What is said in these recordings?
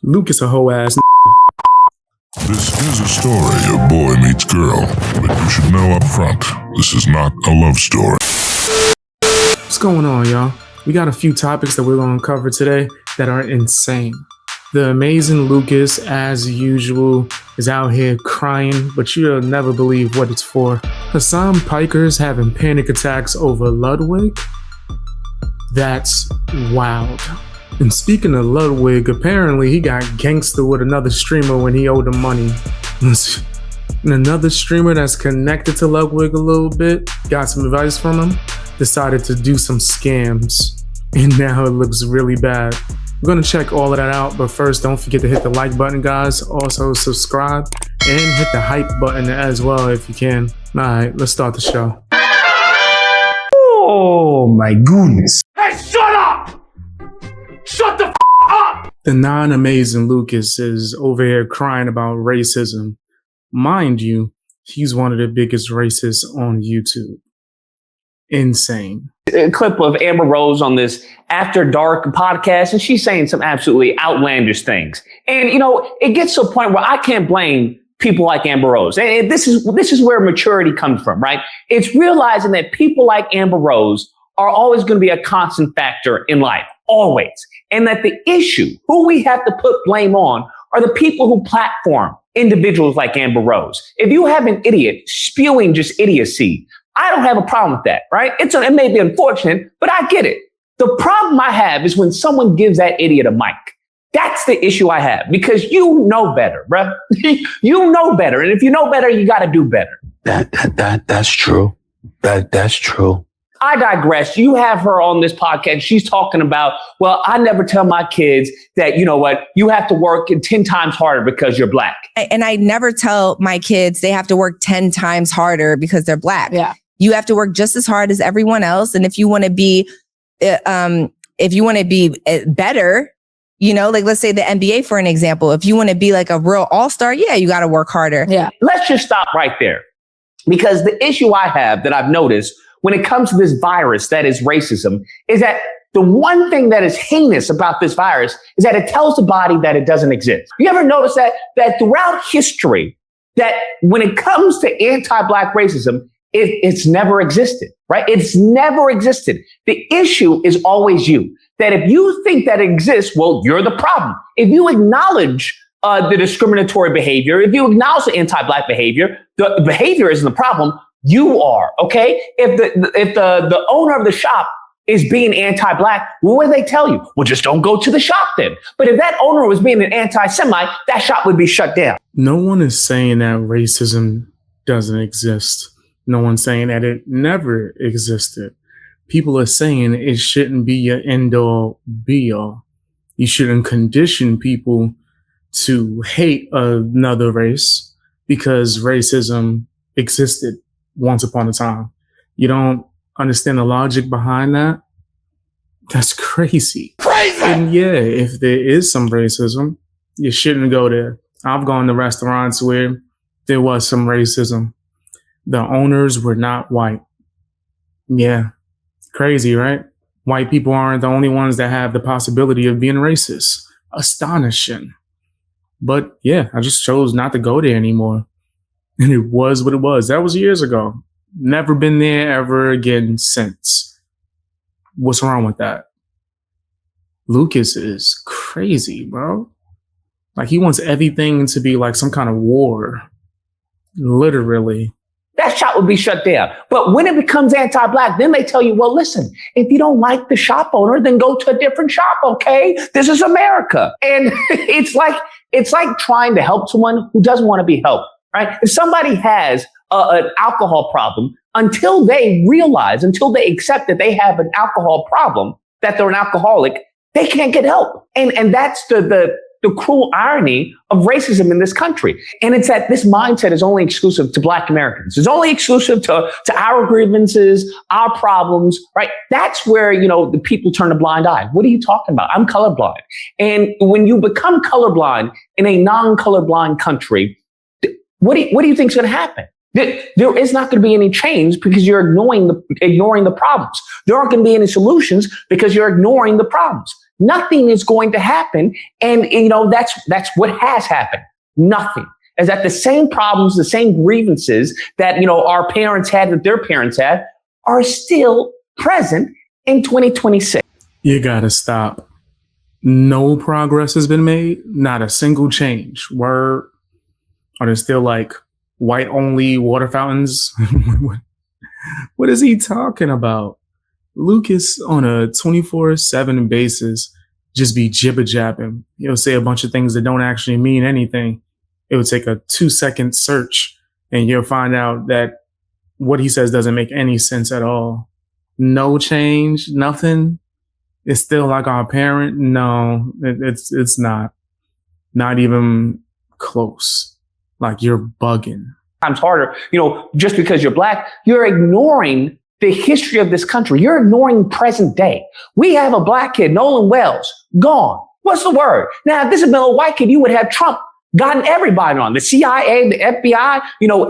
Luke is a hoe ass. This is a story of boy meets girl, but you should know up front, this is not a love story. What's going on, y'all? We got a few topics that we're going to cover today that are insane. The amazing Lucas, as usual, is out here crying, but you'll never believe what it's for. Hassan Piker's having panic attacks over Ludwig? That's wild. And speaking of Ludwig, apparently he got gangster with another streamer when he owed him money. And another streamer that's connected to Ludwig a little bit, got some advice from him, decided to do some scams. And now it looks really bad. We're gonna check all of that out, but first don't forget to hit the like button, guys. Also subscribe and hit the hype button as well if you can. Alright, let's start the show. Oh my goodness. Hey, shut up! Shut the up! The non-amazing Lucas is over here crying about racism. Mind you, he's one of the biggest racists on YouTube. Insane. A clip of Amber Rose on this After Dark podcast, and she's saying some absolutely outlandish things. And, you know, it gets to a point where I can't blame people like Amber Rose. And this is where maturity comes from, right? It's realizing that people like Amber Rose are always going to be a constant factor in life, always. And that the issue, who we have to put blame on, are the people who platform individuals like Amber Rose. If you have an idiot spewing just idiocy, I don't have a problem with that, right? It may be unfortunate, but I get it. The problem I have is when someone gives that idiot a mic. That's the issue I have, because you know better, bruh. You know better. And if you know better, you got to do better. That's true. That's true. I digress. You have her on this podcast. She's talking about, well, I never tell my kids that, you know what, you have to work 10 times harder because you're black. And I never tell my kids they have to work 10 times harder because they're black. Yeah. You have to work just as hard as everyone else. And if you want to be, better, you know, like let's say the NBA, for an example, if you want to be like a real all-star, yeah, you got to work harder. Yeah. Let's just stop right there, because the issue I have that I've noticed when it comes to this virus that is racism is that the one thing that is heinous about this virus is that it tells the body that it doesn't exist. You ever notice that throughout history, that when it comes to anti-black racism, it's never existed, right? It's never existed. The issue is always you. That if you think that it exists, well, you're the problem. If you acknowledge the discriminatory behavior, if you acknowledge the anti-black behavior, the behavior isn't the problem. You are, okay? If the owner of the shop is being anti-black, well, what do they tell you? Well, just don't go to the shop then. But if that owner was being an anti-Semite, that shop would be shut down. No one is saying that racism doesn't exist. No one's saying that it never existed. People are saying it shouldn't be your end-all, be-all. You shouldn't condition people to hate another race because racism existed once upon a time. You don't understand the logic behind that? That's crazy. Crazy! And yeah, if there is some racism, you shouldn't go there. I've gone to restaurants where there was some racism. The owners were not white. Yeah. Crazy, right? White people aren't the only ones that have the possibility of being racist. Astonishing. But yeah, I just chose not to go there anymore. And it was what it was. That was years ago. Never been there ever again since. What's wrong with that? Lucas is crazy, bro. Like, he wants everything to be like some kind of war. Literally. That shop would be shut down. But when it becomes anti-black, then they tell you, well, listen, if you don't like the shop owner, then go to a different shop, okay? This is America. And it's like trying to help someone who doesn't want to be helped, right? If somebody has an alcohol problem, until they accept that they have an alcohol problem, that they're an alcoholic, they can't get help. And that's the cruel irony of racism in this country. And it's that this mindset is only exclusive to Black Americans. It's only exclusive to our grievances, our problems, right? That's where, you know, the people turn a blind eye. What are you talking about? I'm colorblind. And when you become colorblind in a non-colorblind country, what do you think is going to happen? There is not going to be any change because you're ignoring the problems. There aren't going to be any solutions because you're ignoring the problems. nothing is going to happen. And, that's what has happened. Nothing. Is that the same problems, the same grievances that, our parents had, that their parents had, are still present in 2026. You gotta stop. No progress has been made. Not a single change. Word. Are there still like white only water fountains? What is he talking about? Lucas on a 24/7 basis just be jibber jabbing. He'll say a bunch of things that don't actually mean anything. It would take a 2-second search and you'll find out that what he says doesn't make any sense at all. No change, nothing. It's still like our parent. No, it's not even close. Like, you're bugging. Times harder, just because you're black, you're ignoring the history of this country. You're ignoring present day. We have a black kid, Nolan Wells, gone. What's the word? Now, if this had been a white kid, you would have Trump gotten everybody on. The CIA, the FBI,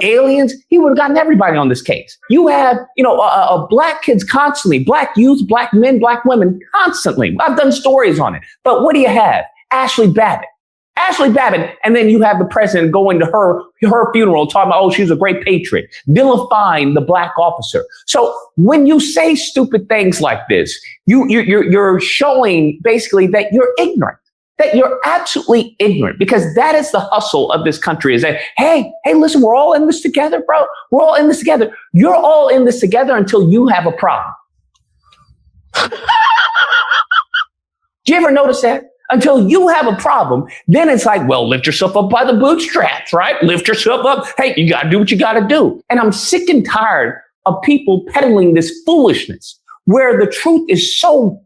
aliens, he would have gotten everybody on this case. You have, black kids constantly, black youth, black men, black women, constantly. I've done stories on it. But what do you have? Ashley Babbitt. And then you have the president going to her funeral talking about, she's a great patriot, vilifying the black officer. So when you say stupid things like this, you're showing basically that you're ignorant. That you're absolutely ignorant, because that is the hustle of this country, is that, hey, listen, we're all in this together, bro. We're all in this together. You're all in this together until you have a problem. Do you ever notice that? Until you have a problem, then it's like, well, lift yourself up by the bootstraps, right? Lift yourself up. Hey, you got to do what you got to do. And I'm sick and tired of people peddling this foolishness where the truth is so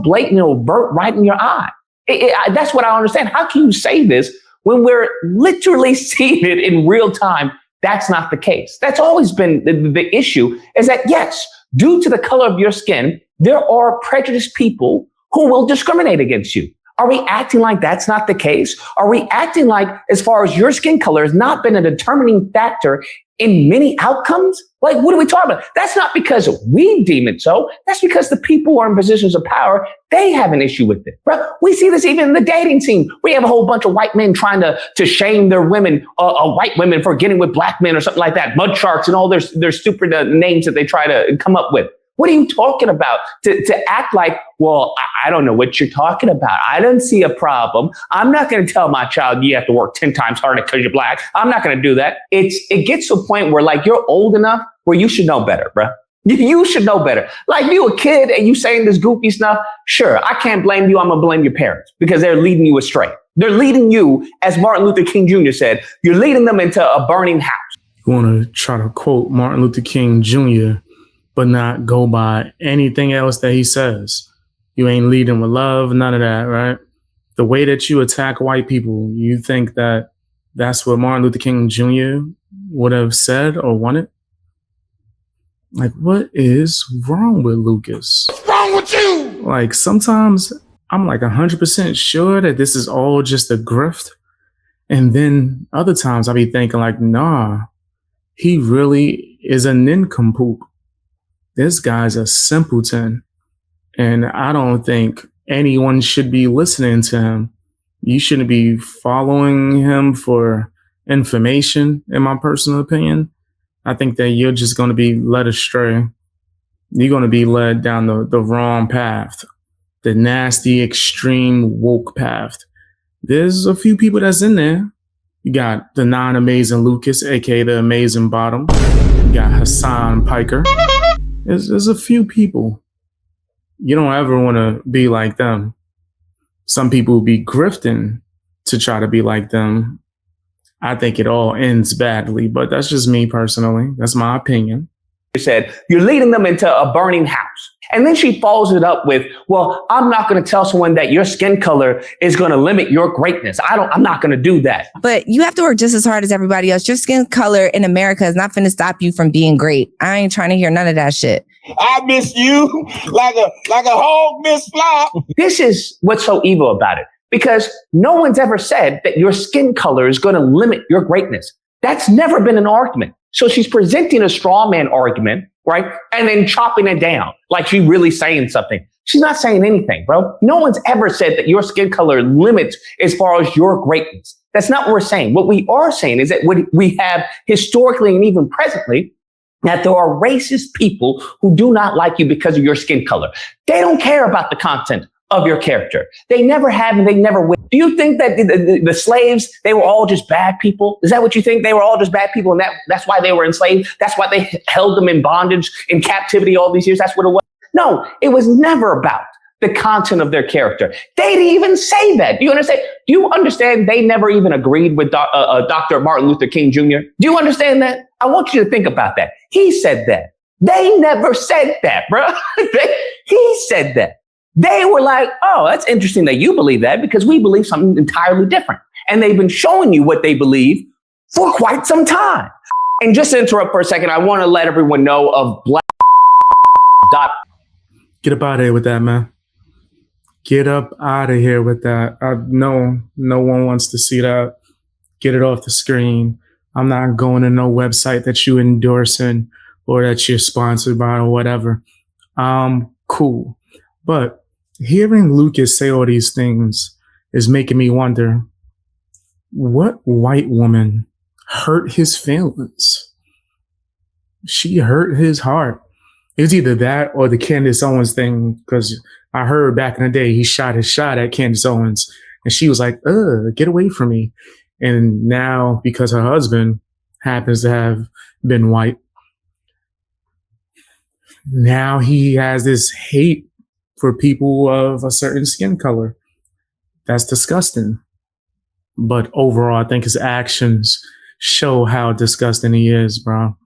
blatant and overt right in your eye. That's what I understand. How can you say this when we're literally seeing it in real time? That's not the case. That's always been the issue, is that, yes, due to the color of your skin, there are prejudiced people who will discriminate against you. Are we acting like that's not the case? Are we acting like, as far as your skin color has not been a determining factor in many outcomes? Like, what are we talking about? That's not because we deem it so. That's because the people who are in positions of power, they have an issue with it. Right? We see this even in the dating scene. We have a whole bunch of white men trying to shame their women, white women, for getting with black men or something like that. Mud sharks and all their stupid names that they try to come up with. What are you talking about? To act like, well, I don't know what you're talking about. I don't see a problem. I'm not going to tell my child you have to work 10 times harder because you're black. I'm not going to do that. It gets to a point where, like, you're old enough where you should know better, bro. You should know better. Like, you a kid and you saying this goofy stuff. Sure, I can't blame you. I'm going to blame your parents because they're leading you astray. They're leading you, as Martin Luther King Jr. said, you're leading them into a burning house. You want to try to quote Martin Luther King Jr., but not go by anything else that he says. You ain't leading with love, none of that, right? The way that you attack white people, you think that that's what Martin Luther King Jr. would have said or wanted? Like, what is wrong with Lucas? What's wrong with you? Like, sometimes I'm like 100% sure that this is all just a grift. And then other times I'll be thinking like, nah, he really is a nincompoop. This guy's a simpleton, and I don't think anyone should be listening to him. You shouldn't be following him for information, in my personal opinion. I think that you're just going to be led astray. You're going to be led down the wrong path, the nasty, extreme woke path. There's a few people that's in there. You got the non-amazing Lucas, aka the amazing bottom. You got Hassan Piker. There's a few people. You don't ever want to be like them. Some people be grifting to try to be like them. I think it all ends badly, but that's just me personally. That's my opinion. She said, you're leading them into a burning house. And then she follows it up with, well, I'm not going to tell someone that your skin color is going to limit your greatness. I'm not going to do that. But you have to work just as hard as everybody else. Your skin color in America is not going to stop you from being great. I ain't trying to hear none of that shit. I miss you like a hog miss fly. This is what's so evil about it, because no one's ever said that your skin color is going to limit your greatness. That's never been an argument. So she's presenting a straw man argument right? And then chopping it down like she's really saying something. She's not saying anything, bro. No one's ever said that your skin color limits as far as your greatness. That's not what we're saying. What we are saying is that we have historically and even presently that there are racist people who do not like you because of your skin color. They don't care about the content of your character. They never have and they never will. Do you think that the slaves, they were all just bad people? Is that what you think? They were all just bad people and that's why they were enslaved? That's why they held them in bondage, in captivity all these years? That's what it was? No, it was never about the content of their character. They didn't even say that. Do you understand? Do you understand they never even agreed with Dr. Martin Luther King Jr.? Do you understand that? I want you to think about that. He said that. They never said that, bro. He said that. They were like, oh, that's interesting that you believe that because we believe something entirely different. And they've been showing you what they believe for quite some time. And just to interrupt for a second, I want to let everyone know of Black. Get up out of here with that, man. Get up out of here with that. No one wants to see that. Get it off the screen. I'm not going to no website that you endorsing or that you're sponsored by or whatever. Cool. But hearing Lucas say all these things is making me wonder, what white woman hurt his feelings? She hurt his heart. It was either that or the Candace Owens thing, because I heard back in the day he shot his shot at Candace Owens and she was like, get away from me. And now, because her husband happens to have been white, now he has this hate for people of a certain skin color. That's disgusting. But overall, I think his actions show how disgusting he is, bro.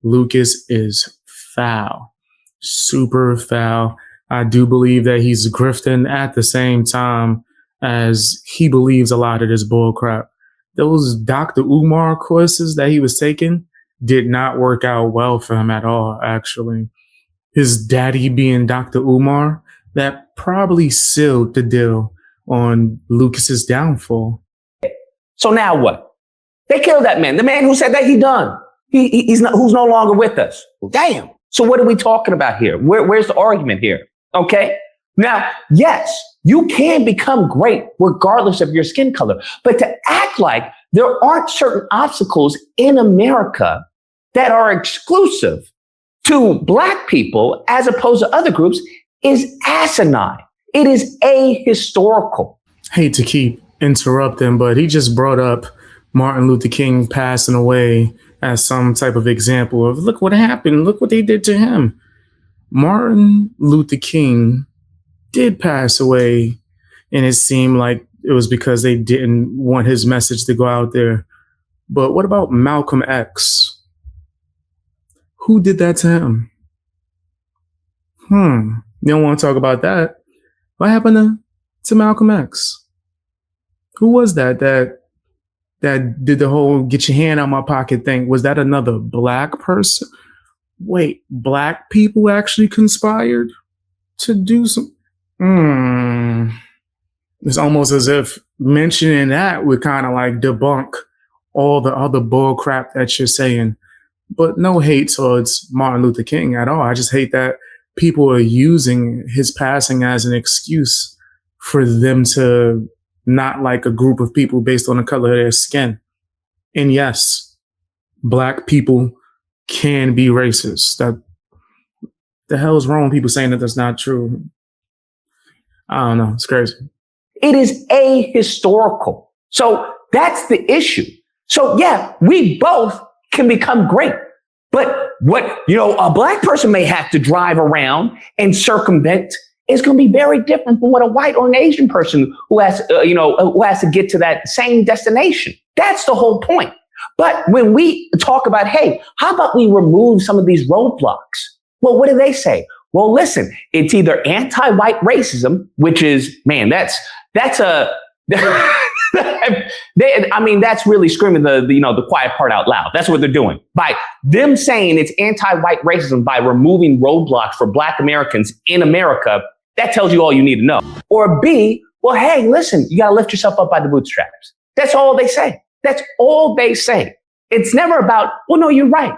Lucas is foul, super foul. I do believe that he's grifting at the same time as he believes a lot of this bull crap. Those Dr. Umar courses that he was taking did not work out well for him at all, actually. His daddy being Dr. Umar, that probably sealed the deal on Lucas's downfall. So now what? They killed that man. The man who said that he done. Who's no longer with us. Damn. So what are we talking about here? Where's the argument here? Okay. Now, yes, you can become great regardless of your skin color, but to act like there aren't certain obstacles in America that are exclusive to Black people as opposed to other groups is asinine. It is ahistorical. Hate to keep interrupting, but he just brought up Martin Luther King passing away as some type of example of, look what happened. Look what they did to him. Martin Luther King did pass away, and it seemed like it was because they didn't want his message to go out there. But what about Malcolm X? Who did that to him? You don't want to talk about that. What happened to Malcolm X? Who was that did the whole get your hand out my pocket thing? Was that another Black person? Wait, Black people actually conspired to do some? It's almost as if mentioning that would kind of like debunk all the other bull crap that you're saying. But no hate towards Martin Luther King at all. I just hate that people are using his passing as an excuse for them to not like a group of people based on the color of their skin. And yes, Black people can be racist. That the hell is wrong with people saying that that's not true? I don't know. It's crazy. It is ahistorical. So that's the issue. So yeah, we both can become great. But what, a Black person may have to drive around and circumvent is going to be very different from what a white or an Asian person who has to get to that same destination. That's the whole point. But when we talk about, hey, how about we remove some of these roadblocks? Well, what do they say? Well, listen, it's either anti-white racism, which is, man, that's that's really screaming the quiet part out loud. That's what they're doing by them saying it's anti-white racism by removing roadblocks for Black Americans in America. That tells you all you need to know. Or B, well, hey, listen, you got to lift yourself up by the bootstraps. That's all they say. That's all they say. It's never about, well, no, you're right.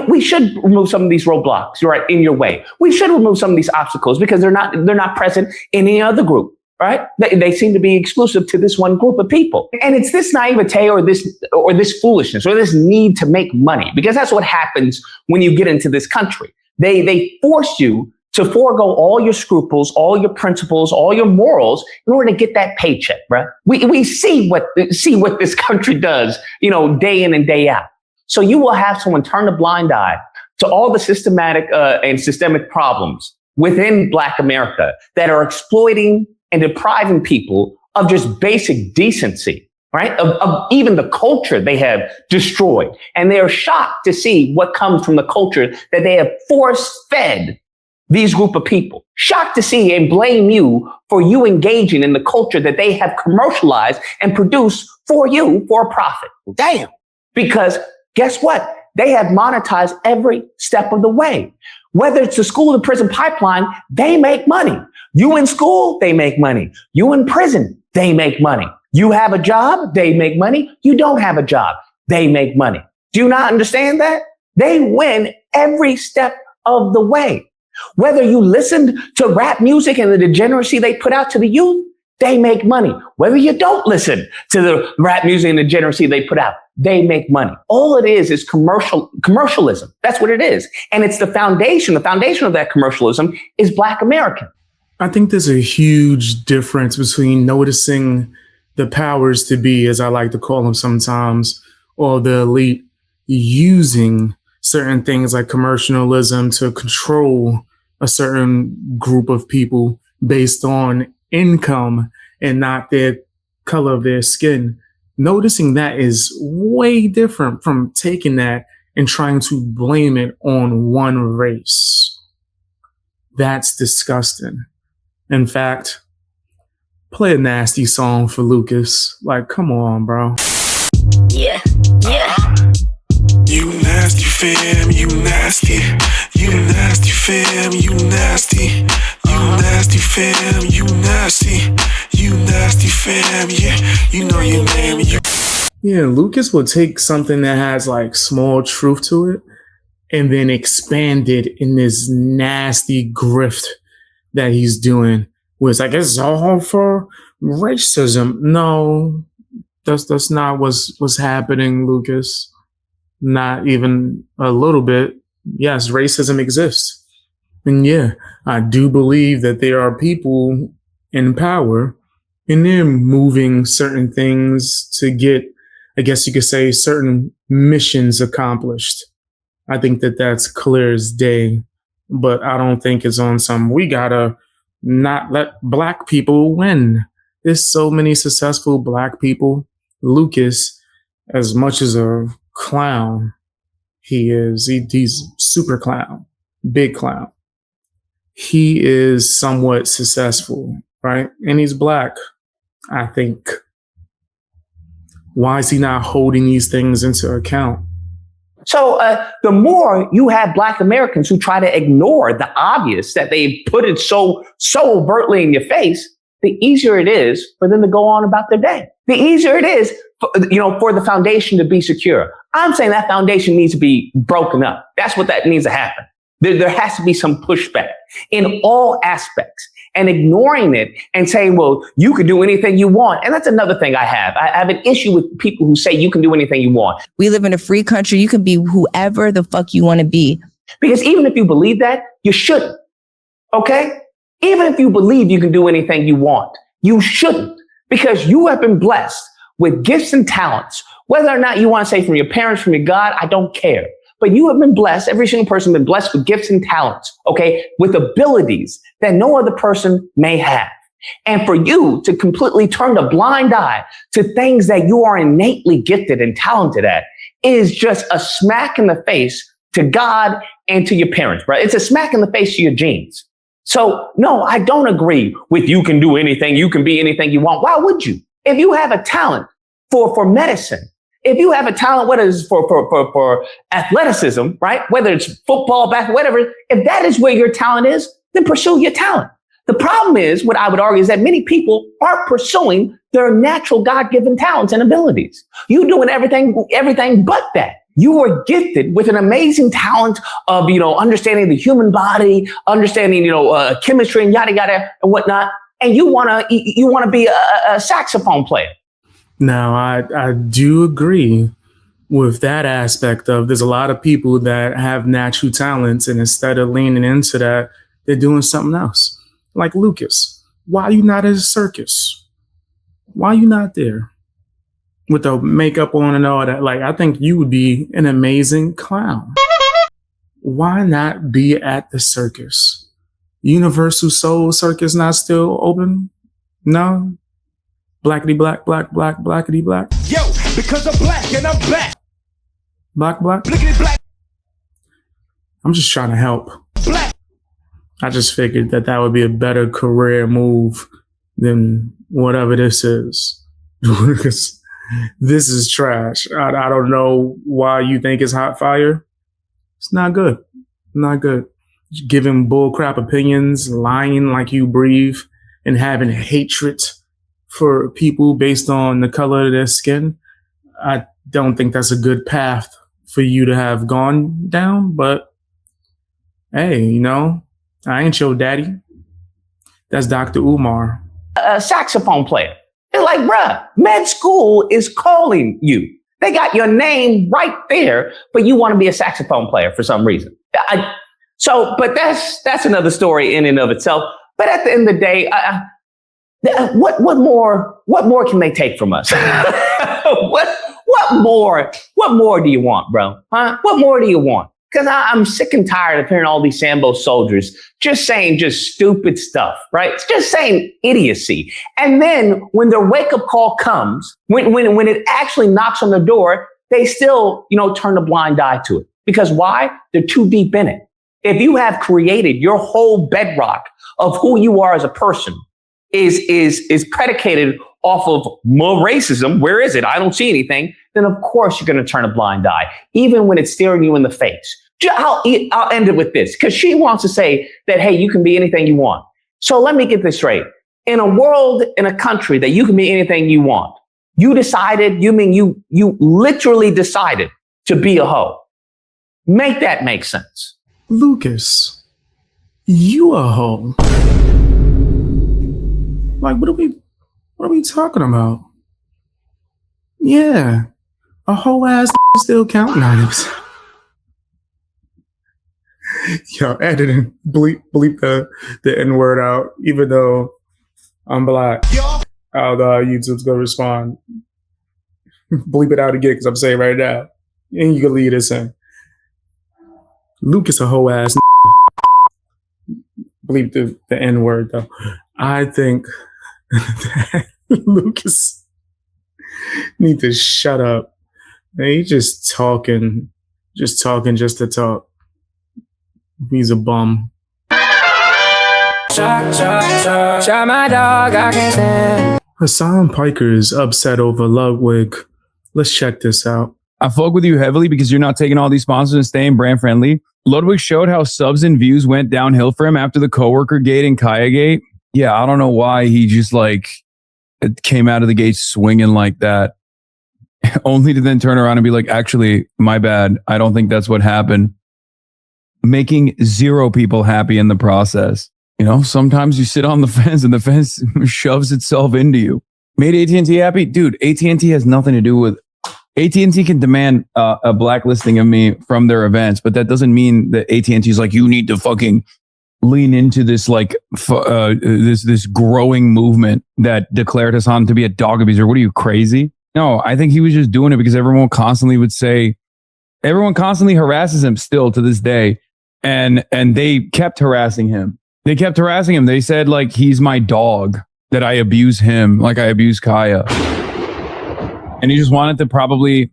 We should remove some of these roadblocks, right, in your way. We should remove some of these obstacles because they're not present in any other group, right? They seem to be exclusive to this one group of people. And it's this naivete or this foolishness or this need to make money, because that's what happens when you get into this country. They force you to forego all your scruples, all your principles, all your morals in order to get that paycheck, right? We see what this country does, day in and day out. So you will have someone turn a blind eye to all the systematic and systemic problems within Black America that are exploiting and depriving people of just basic decency, right? Of even the culture they have destroyed. And they are shocked to see what comes from the culture that they have force-fed these group of people. Shocked to see and blame you for you engaging in the culture that they have commercialized and produced for you for a profit. Damn. Because guess what? They have monetized every step of the way. Whether it's the school to prison pipeline, they make money. You in school, they make money. You in prison, they make money. You have a job, they make money. You don't have a job, they make money. Do you not understand that? They win every step of the way. Whether you listened to rap music and the degeneracy they put out to the youth, they make money. Whether you don't listen to the rap music and the degeneracy they put out, they make money. All it is commercialism. That's what it is. And it's the foundation of that commercialism is Black American. I think there's a huge difference between noticing the powers to be, as I like to call them sometimes, or the elite using certain things like commercialism to control a certain group of people based on income and not their color of their skin. Noticing that is way different from taking that and trying to blame it on one race. That's disgusting. In fact, play a nasty song for Lucas. Like, come on, bro. Yeah. You nasty fam, you nasty. You nasty fam, you nasty. You nasty fam, you nasty. You nasty fam, yeah. You know your name. Yeah, Lucas will take something that has like small truth to it and then expand it in this nasty grift that he's doing. Where it's like, it's all for racism. No, that's not what's happening, Lucas. Not even a little bit. Yes, racism exists. And yeah, I do believe that there are people in power and they're moving certain things to get, I guess you could say, certain missions accomplished. I think that that's clear as day, but I don't think it's on some, we gotta not let Black people win. There's so many successful Black people. Lucas, as much as a clown he's super clown, big clown. He is somewhat successful, right? And he's Black, I think. Why is he not holding these things into account? So the more you have Black Americans who try to ignore the obvious that they put it so overtly in your face, the easier it is for them to go on about their day. The easier it is, for the foundation to be secure. I'm saying that foundation needs to be broken up. That's what that needs to happen. There has to be some pushback in all aspects, and ignoring it and saying, well, you can do anything you want. And that's another thing I have. I have an issue with people who say you can do anything you want. We live in a free country. You can be whoever the fuck you want to be. Because even if you believe that, you shouldn't. Okay? Even if you believe you can do anything you want, you shouldn't. Because you have been blessed with gifts and talents. Whether or not you want to say from your parents, from your God, I don't care. But you have been blessed, every single person has been blessed with gifts and talents, okay, with abilities that no other person may have. And for you to completely turn a blind eye to things that you are innately gifted and talented at is just a smack in the face to God and to your parents, bro. It's a smack in the face to your genes. So no, I don't agree with you can do anything, you can be anything you want. Why would you? If you have a talent for medicine, if you have a talent, whether it's for athleticism, right? Whether it's football, basketball, whatever, if that is where your talent is, then pursue your talent. The problem is, what I would argue is that many people aren't pursuing their natural God-given talents and abilities. You doing everything but that. You were gifted with an amazing talent of, understanding the human body, understanding, chemistry and yada, yada and whatnot. And you want to be a saxophone player. Now, I do agree with that aspect of there's a lot of people that have natural talents, and instead of leaning into that, they're doing something else. Like Lucas, why are you not at a circus? Why are you not there with the makeup on and all that? Like, I think you would be an amazing clown. Why not be at the circus? Universal Soul Circus not still open? No? Blackity black, blackity black. Yo, because I'm black and I'm black. Black. Blickety black. I'm just trying to help. Black. I just figured that would be a better career move than whatever this is. Because this is trash. I don't know why you think it's hot fire. It's not good. Not good. Giving bullcrap opinions, lying like you breathe, and having hatred for people based on the color of their skin. I don't think that's a good path for you to have gone down, but hey, I ain't your daddy. That's Dr. Umar. A saxophone player. They're like, bruh, med school is calling you. They got your name right there, but you want to be a saxophone player for some reason. But that's another story in and of itself. But at the end of the day, what more can they take from us? What more do you want, bro? Huh? What more do you want? Because I'm sick and tired of hearing all these Sambo soldiers just saying just stupid stuff, right? Just saying idiocy. And then when their wake-up call comes, when it actually knocks on the door, they still, turn a blind eye to it. Because why? They're too deep in it. If you have created your whole bedrock of who you are as a person is predicated off of more racism, where is it? I don't see anything. Then of course you're going to turn a blind eye, even when it's staring you in the face. I'll end it with this, because she wants to say that, hey, you can be anything you want. So let me get this straight. In a world, in a country that you can be anything you want, you literally decided to be a hoe. Make that make sense. Lucas, you a hoe. Like, what are we talking about? Yeah, a whole ass still counting items. Yo, editing, bleep the N-word out, even though I'm black. How YouTube's gonna respond. Bleep it out again, because I'm saying right now. And you can leave this in. Lucas a whole ass. Bleep the N-word though. I think that Lucas need to shut up. Man, he's just talking just to talk. He's a bum. Shot my dog, I can't stand. Hassan Piker is upset over Ludwig. Let's check this out. I fuck with you heavily because you're not taking all these sponsors and staying brand friendly. Ludwig showed how subs and views went downhill for him after the coworker gate and Kaya gate. Yeah, I don't know why he just it came out of the gate swinging like that, only to then turn around and be like, actually, my bad. I don't think that's what happened. Making zero people happy in the process. Sometimes you sit on the fence and the fence shoves itself into you. Made AT&T happy? Dude, AT&T has nothing to do with... AT&T can demand a blacklisting of me from their events, but that doesn't mean that AT&T is like, you need to fucking lean into this this growing movement that declared Hasan to be a dog abuser. What are you, crazy? No, I think he was just doing it because everyone constantly harasses him still to this day. And they kept harassing him. They said he's my dog, that I abuse him like I abuse Kaya. And he just wanted to probably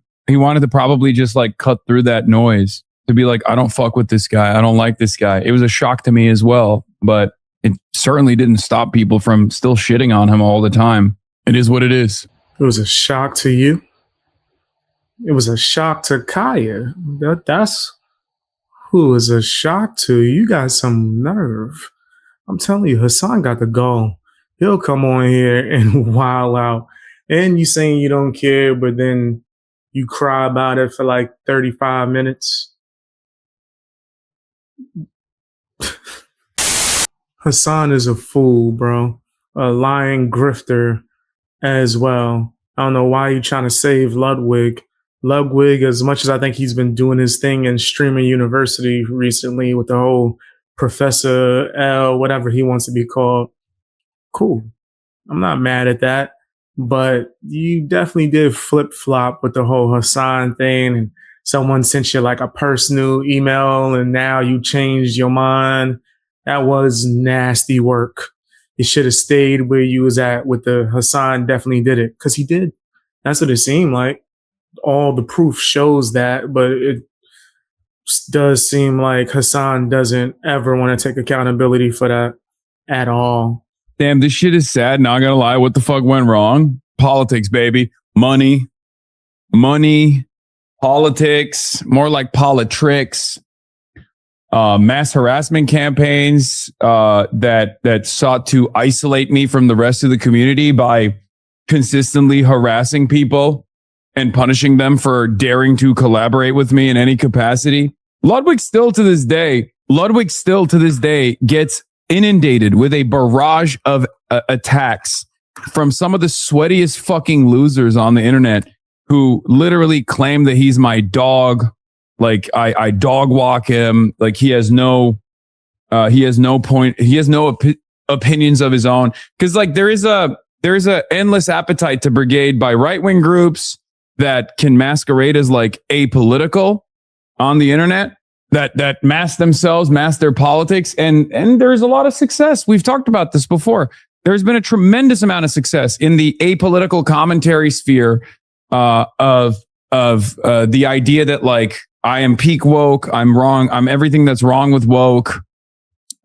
just cut through that noise to be like, I don't fuck with this guy. I don't like this guy. It was a shock to me as well, but it certainly didn't stop people from still shitting on him all the time. It is what it is. It was a shock to you. It was a shock to Kaya. That's who is a shock to. You got some nerve. I'm telling you, Hasan got the goal. He'll come on here and wild out. And you saying you don't care, but then you cry about it for like 35 minutes. Hassan is a fool, bro. A lying grifter as well. I don't know why you're trying to save Ludwig. Ludwig, as much as I think he's been doing his thing in streaming university recently with the whole Professor L, whatever he wants to be called. Cool. I'm not mad at that. But you definitely did flip flop with the whole Hassan thing. And someone sent you like a personal email and now you changed your mind. That was nasty work. You should have stayed where you was at with the Hassan definitely did it. Cause he did. That's what it seemed like. All the proof shows that, but it does seem like Hassan doesn't ever want to take accountability for that at all. Damn, this shit is sad. Not gonna lie. What the fuck went wrong? Politics, baby. Money, politics, more like politricks. Mass harassment campaigns that sought to isolate me from the rest of the community by consistently harassing people and punishing them for daring to collaborate with me in any capacity. Ludwig still to this day gets inundated with a barrage of attacks from some of the sweatiest fucking losers on the internet who literally claim that he's my dog. Like I dog walk him. Like he has no opinions of his own. Cause like there is a endless appetite to brigade by right-wing groups that can masquerade as like apolitical on the internet, that mask themselves, mask their politics. And there's a lot of success. We've talked about this before. There's been a tremendous amount of success in the apolitical commentary sphere of the idea that like I am peak woke, I'm wrong, I'm everything that's wrong with woke,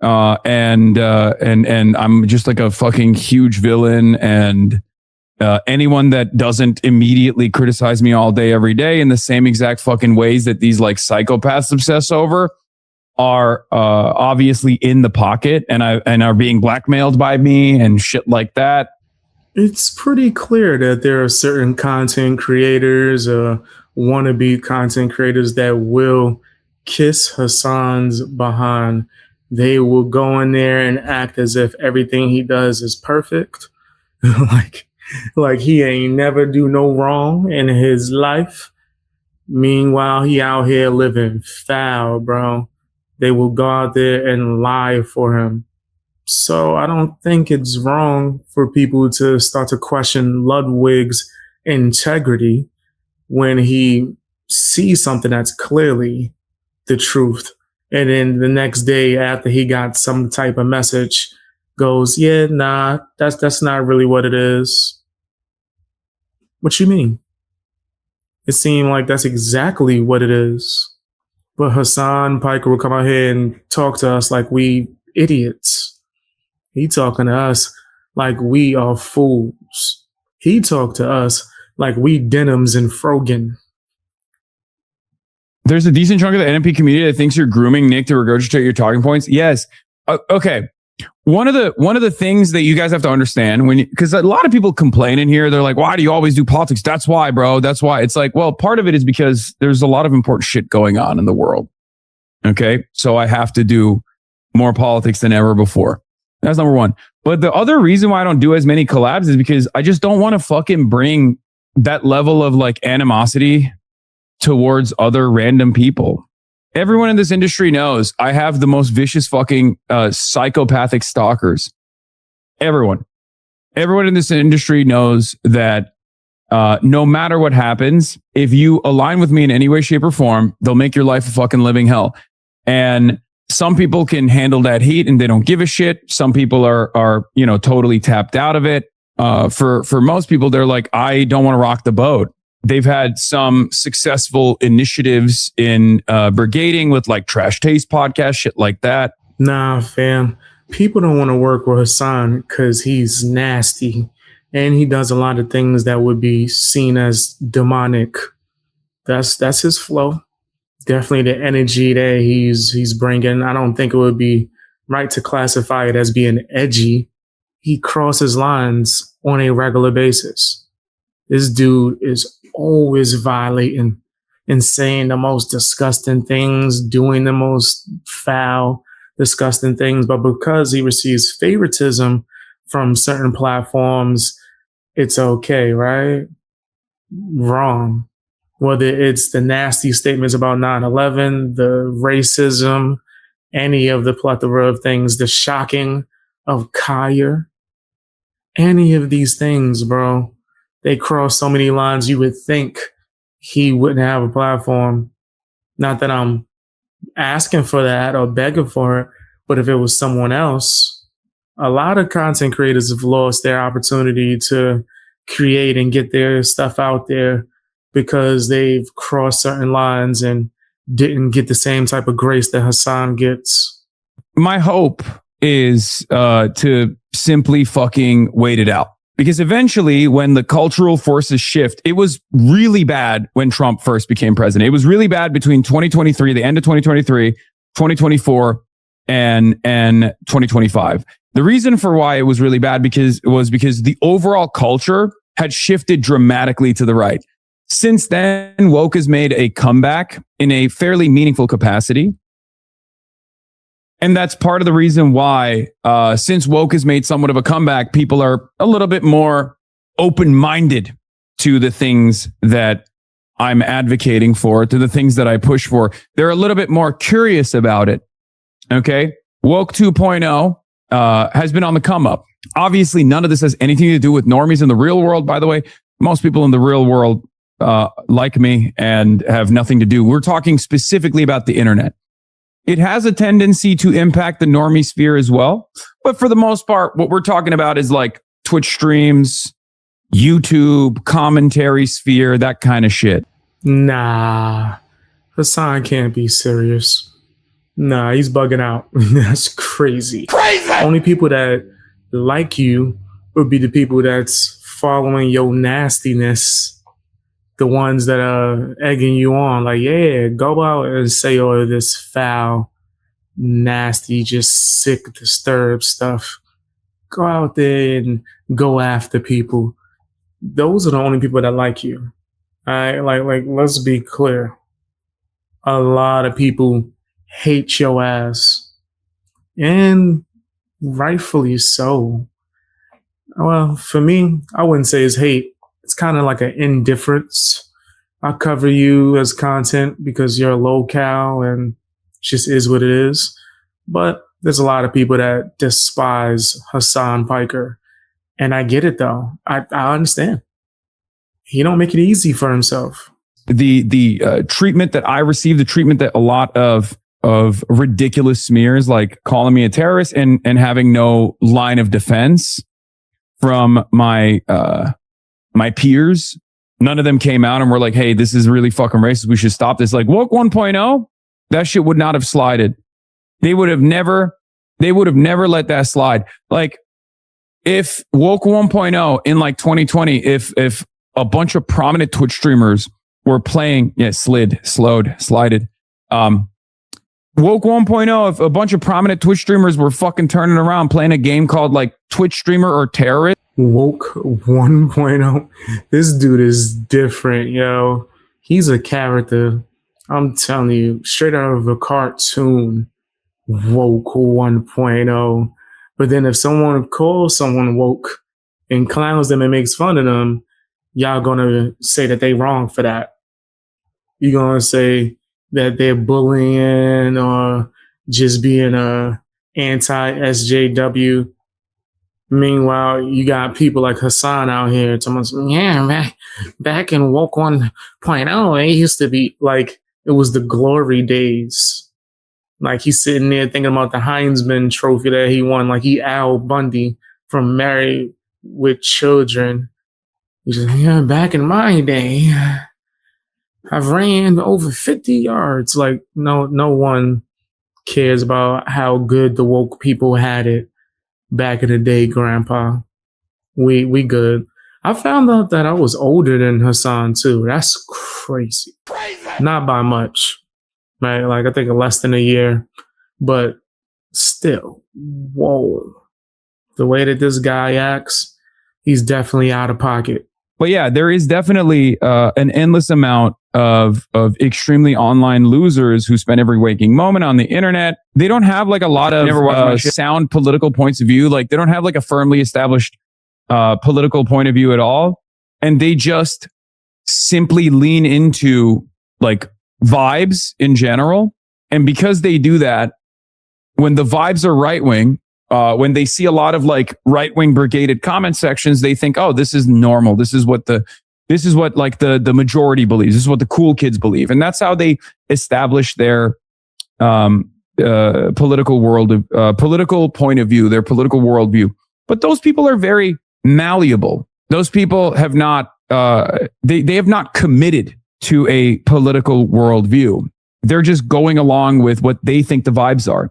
and I'm just like a fucking huge villain, and anyone that doesn't immediately criticize me all day every day in the same exact fucking ways that these like psychopaths obsess over are obviously in the pocket and are being blackmailed by me and shit like that. It's pretty clear that there are certain content creators, wannabe content creators that will kiss Hassan's behind. They will go in there and act as if everything he does is perfect. like he ain't never do no wrong in his life. Meanwhile, he out here living foul, bro. They will go out there and lie for him. So I don't think it's wrong for people to start to question Ludwig's integrity when he sees something that's clearly the truth. And then the next day after he got some type of message goes, yeah, nah, that's not really what it is. What you mean? It seemed like that's exactly what it is. But Hassan Piker will come out here and talk to us like we idiots. He talking to us like we are fools. He talked to us like we denims and Frogan. There's a decent chunk of the NMP community that thinks you're grooming Nick to regurgitate your talking points. Yes. Okay. One of the things that you guys have to understand because a lot of people complain in here, they're like, why do you always do politics? That's why, bro. That's why. It's like, well, part of it is because there's a lot of important shit going on in the world. Okay. So I have to do more politics than ever before. That's number one. But the other reason why I don't do as many collabs is because I just don't want to fucking bring that level of like animosity towards other random people. Everyone in this industry knows I have the most vicious fucking psychopathic stalkers. Everyone in this industry knows that no matter what happens, if you align with me in any way, shape, or form, they'll make your life a fucking living hell. And some people can handle that heat and they don't give a shit. Some people are totally tapped out of it. For most people, they're like, I don't want to rock the boat. They've had some successful initiatives in brigading with like Trash Taste podcast, shit like that. Nah, fam. People don't want to work with Hassan because he's nasty and he does a lot of things that would be seen as demonic. That's his flow. Definitely the energy that he's bringing. I don't think it would be right to classify it as being edgy. He crosses lines on a regular basis. This dude is always violating and saying the most disgusting things, doing the most foul, disgusting things. But because he receives favoritism from certain platforms, it's okay, right? Wrong. Whether it's the nasty statements about 9/11, the racism, any of the plethora of things, the shocking of Kaya, any of these things, bro, they cross so many lines. You would think he wouldn't have a platform. Not that I'm asking for that or begging for it, but if it was someone else, a lot of content creators have lost their opportunity to create and get their stuff out there because they've crossed certain lines and didn't get the same type of grace that Hassan gets. My hope is to simply fucking wait it out. Because eventually, when the cultural forces shift, it was really bad when Trump first became president. It was really bad between 2023, the end of 2023, 2024, and 2025. The reason for why it was really bad was because the overall culture had shifted dramatically to the right. Since then, woke has made a comeback in a fairly meaningful capacity. And that's part of the reason why, since woke has made somewhat of a comeback, people are a little bit more open-minded to the things that I'm advocating for, to the things that I push for. They're a little bit more curious about it. Okay? Woke 2.0 has been on the come up. Obviously, none of this has anything to do with normies in the real world, by the way. Most people in the real world like me and have nothing to do. We're talking specifically about the internet. It has a tendency to impact the normie sphere as well. But for the most part, what we're talking about is like Twitch streams, YouTube, commentary sphere, that kind of shit. Nah, Hassan can't be serious. Nah, he's bugging out. That's crazy. Only people that like you would be the people that's following your nastiness. The ones that are egging you on, like, yeah, go out and say all of this foul, nasty, just sick, disturbed stuff. Go out there and go after people. Those are the only people that like you. All right, like, let's be clear. A lot of people hate your ass, and rightfully so. Well, for me, I wouldn't say it's hate. It's kind of like an indifference. I cover you as content because you're low-cal and it just is what it is. But there's a lot of people that despise Hassan Piker. And I get it, though. I understand. He don't make it easy for himself. The treatment that I received, the treatment that a lot of ridiculous smears, like calling me a terrorist and having no line of defense from my peers, none of them came out and were like, hey, this is really fucking racist. We should stop this. Like woke 1.0, that shit would not have slided. They would have never let that slide. Like if woke 1.0 in like 2020, if a bunch of prominent Twitch streamers were playing, slided. Woke 1.0, if a bunch of prominent Twitch streamers were fucking turning around playing a game called like Twitch Streamer or Terrorist. Woke 1.0. This dude is different, yo. He's a character. I'm telling you, straight out of a cartoon. Woke 1.0. But then if someone calls someone woke and clowns them and makes fun of them, y'all gonna say that they wrong for that. You're gonna say that they're bullying or just being a anti-SJW. Meanwhile, you got people like Hassan out here talking, yeah, back in woke 1.0, it used to be like it was the glory days. Like he's sitting there thinking about the Heisman Trophy that he won, like he Al Bundy from Married with Children. He's just, yeah, back in my day, I've ran over 50 yards. Like no one cares about how good the woke people had it back in the day, Grandpa. We good. I found out that I was older than Hassan too. That's crazy. Not by much, right? Like I think less than a year, but still, whoa. The way that this guy acts, he's definitely out of pocket. But yeah, there is definitely an endless amount of extremely online losers who spend every waking moment on the internet. They don't have like a lot of sound political points of view. Like they don't have like a firmly established political point of view at all. And they just simply lean into like vibes in general. And because they do that, when the vibes are right wing, when they see a lot of like right wing brigaded comment sections, they think, oh, this is normal. This is what like the majority believes. This is what the cool kids believe. And that's how they establish their political political point of view, their political worldview. But those people are very malleable. Those people have not, they have not committed to a political worldview. They're just going along with what they think the vibes are.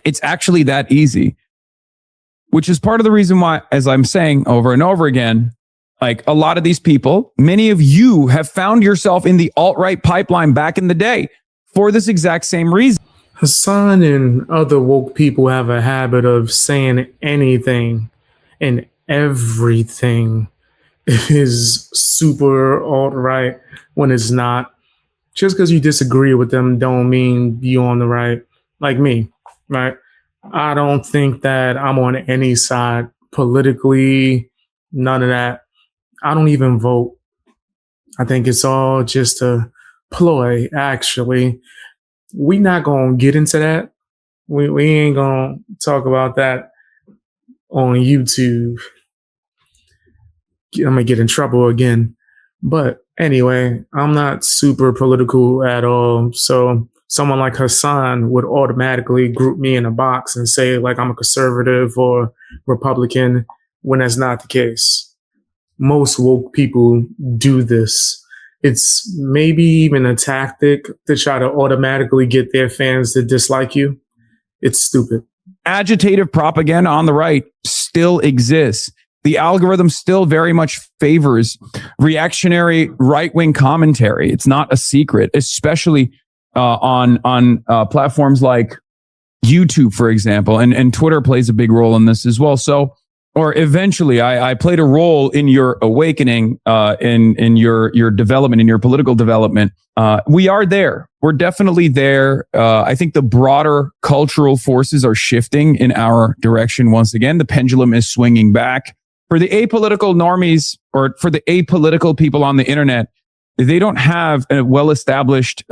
It's actually that easy, which is part of the reason why, as I'm saying over and over again, like a lot of these people, many of you have found yourself in the alt-right pipeline back in the day for this exact same reason. Hassan and other woke people have a habit of saying anything and everything is super alt-right when it's not. Just because you disagree with them don't mean you're on the right. Like me, right? I don't think that I'm on any side politically, none of that. I don't even vote. I think it's all just a ploy, actually. We not going to get into that. We ain't going to talk about that on YouTube. I'm going to get in trouble again. But anyway, I'm not super political at all. So someone like Hassan would automatically group me in a box and say like I'm a conservative or Republican when that's not the case. Most woke people do this. It's maybe even a tactic to try to automatically get their fans to dislike you. It's stupid. Agitative propaganda on the right still exists. The algorithm still very much favors reactionary right-wing commentary. It's not a secret, especially on platforms like YouTube, for example, and Twitter plays a big role in this as well. So, or eventually, I played a role in your awakening, in your development, in your political development. We are there. We're definitely there. I think the broader cultural forces are shifting in our direction once again. The pendulum is swinging back. For the apolitical normies or for the apolitical people on the internet, they don't have a well-established,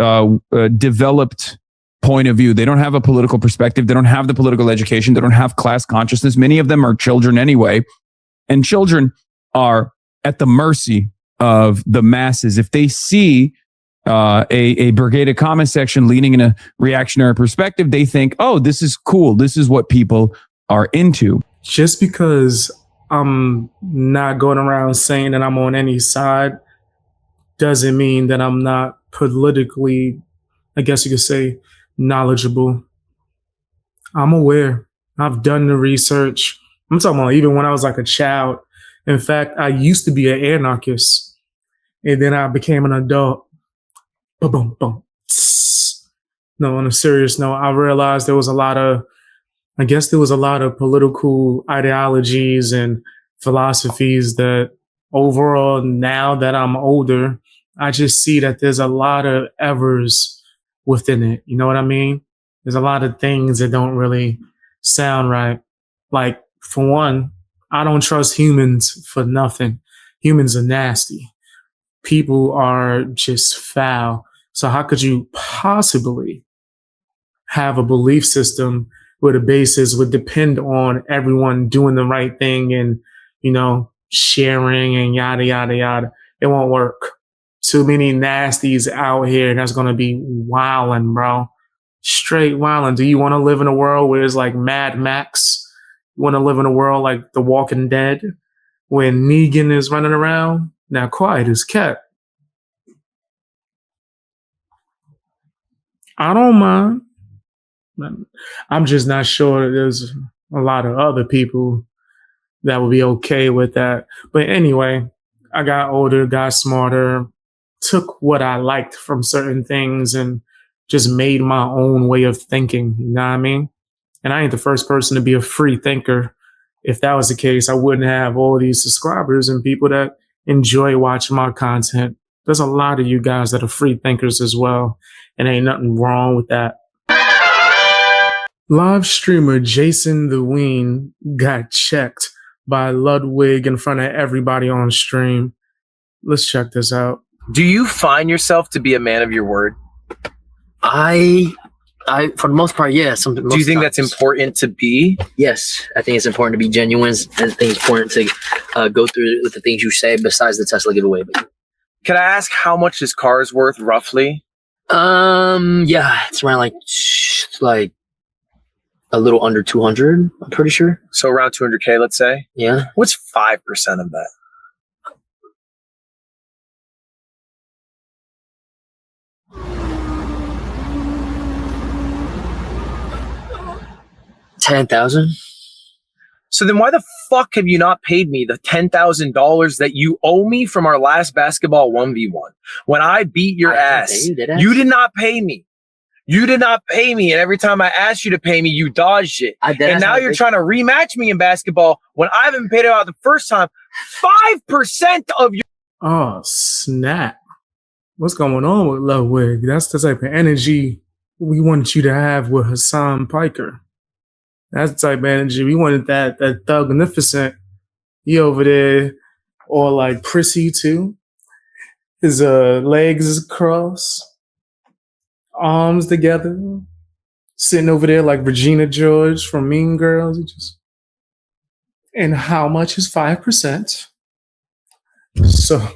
developed point of view. They don't have a political perspective. They don't have the political education. They don't have class consciousness. Many of them are children anyway. And children are at the mercy of the masses. If they see a brigaded comment section leaning in a reactionary perspective, they think, oh, this is cool. This is what people are into. Just because I'm not going around saying that I'm on any side doesn't mean that I'm not politically, I guess you could say, knowledgeable. I'm aware. I've done the research. I'm talking about even when I was like a child. In fact, I used to be an anarchist, and then I became an adult. Boom, boom, boom. No, on a serious note, I realized there was a lot of political ideologies and philosophies that overall, now that I'm older, I just see that there's a lot of errors within it. You know what I mean? There's a lot of things that don't really sound right. Like, for one, I don't trust humans for nothing. Humans are nasty. People are just foul. So how could you possibly have a belief system where the basis would depend on everyone doing the right thing and, you know, sharing and yada, yada, yada? It won't work. Too many nasties out here that's going to be wilding, bro. Straight wilding. Do you want to live in a world where it's like Mad Max? You want to live in a world like The Walking Dead where Negan is running around? Now, quiet as kept. I don't mind. I'm just not sure that there's a lot of other people that would be okay with that. But anyway, I got older, got smarter, took what I liked from certain things and just made my own way of thinking. You know what I mean? And I ain't the first person to be a free thinker. If that was the case, I wouldn't have all these subscribers and people that enjoy watching my content. There's a lot of you guys that are free thinkers as well, and ain't nothing wrong with that. Live streamer Jason the Ween got checked by Ludwig in front of everybody on stream. Let's check this out. Do you find yourself to be a man of your word? I for the most part, yes. Do you think that's important to be? Yes, I think it's important to be genuine. I think it's important to go through with the things you say. Besides the Tesla giveaway, Can I ask how much this car is worth roughly? Yeah, it's around like a little under 200. I'm pretty sure. So around 200K, let's say. Yeah. What's 5% of that? $10,000. So then why the fuck have you not paid me the $10,000 that you owe me from our last basketball 1v1? When I beat your ass, you did not pay me. You did not pay me. And every time I asked you to pay me, you dodged it. And now you're trying to rematch me in basketball when I haven't paid it out the first time. 5% of your... Oh, snap. What's going on with Ludwig? That's the type of energy we want you to have with Hassan Piker. That's the type of energy. We wanted that thugnificent. He over there, or like prissy too. His legs is crossed, arms together, sitting over there like Regina George from Mean Girls. And how much is 5%? So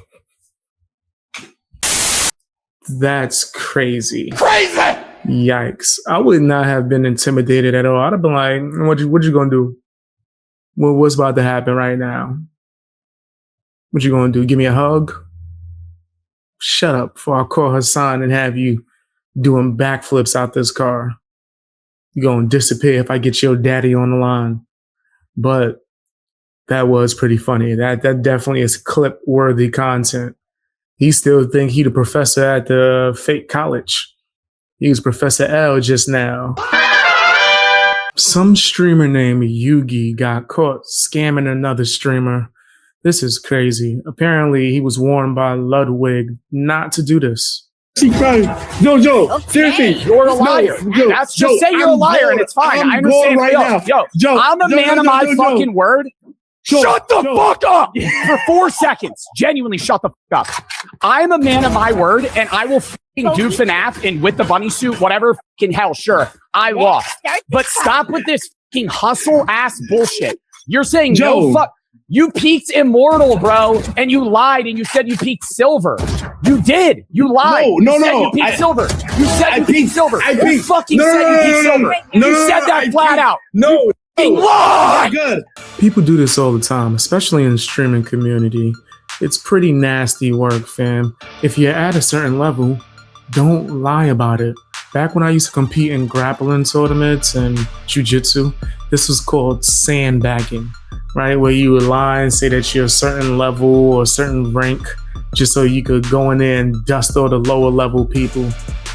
that's crazy. Crazy! Yikes. I would not have been intimidated at all. I'd have been like, what you gonna do? What's about to happen right now? What you gonna do? Give me a hug? Shut up before I call Hassan and have you doing backflips out this car. You're gonna disappear if I get your daddy on the line. But that was pretty funny. That definitely is clip-worthy content. He still think he the professor at the fake college. He was Professor L just now. Some streamer named Yugi got caught scamming another streamer. This is crazy. Apparently, he was warned by Ludwig not to do this. Joe, seriously, you're a liar. Just say you're a liar and it's fine. I understand. Right now. Joe, I'm a man of my fucking word. Shut the fuck up for 4 seconds. Genuinely shut the fuck up. I'm a man of my word and I will fucking do FNAF and with the bunny suit, whatever fucking hell. Sure, I lost. But stop with this fucking hustle ass bullshit. You're saying no fuck. You peaked immortal, bro, and you lied and you said you peaked silver. You did. You lied. No. You peaked silver. You said you peaked silver. You fucking said you peaked silver. You said that flat out. No. Lie. Good. People do this all the time, especially in the streaming community. It's pretty nasty work, fam. If you're at a certain level, don't lie about it. Back when I used to compete in grappling tournaments and jiu-jitsu, this was called sandbagging, right? Where you would lie and say that you're a certain level or a certain rank just so you could go in there and dust all the lower level people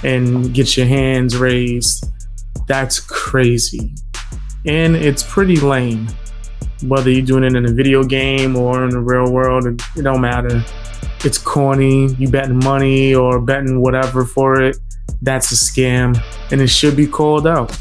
and get your hands raised. That's crazy. And it's pretty lame. Whether you're doing it in a video game or in the real world, it don't matter. It's corny. You betting money or betting whatever for it. That's a scam and it should be called out.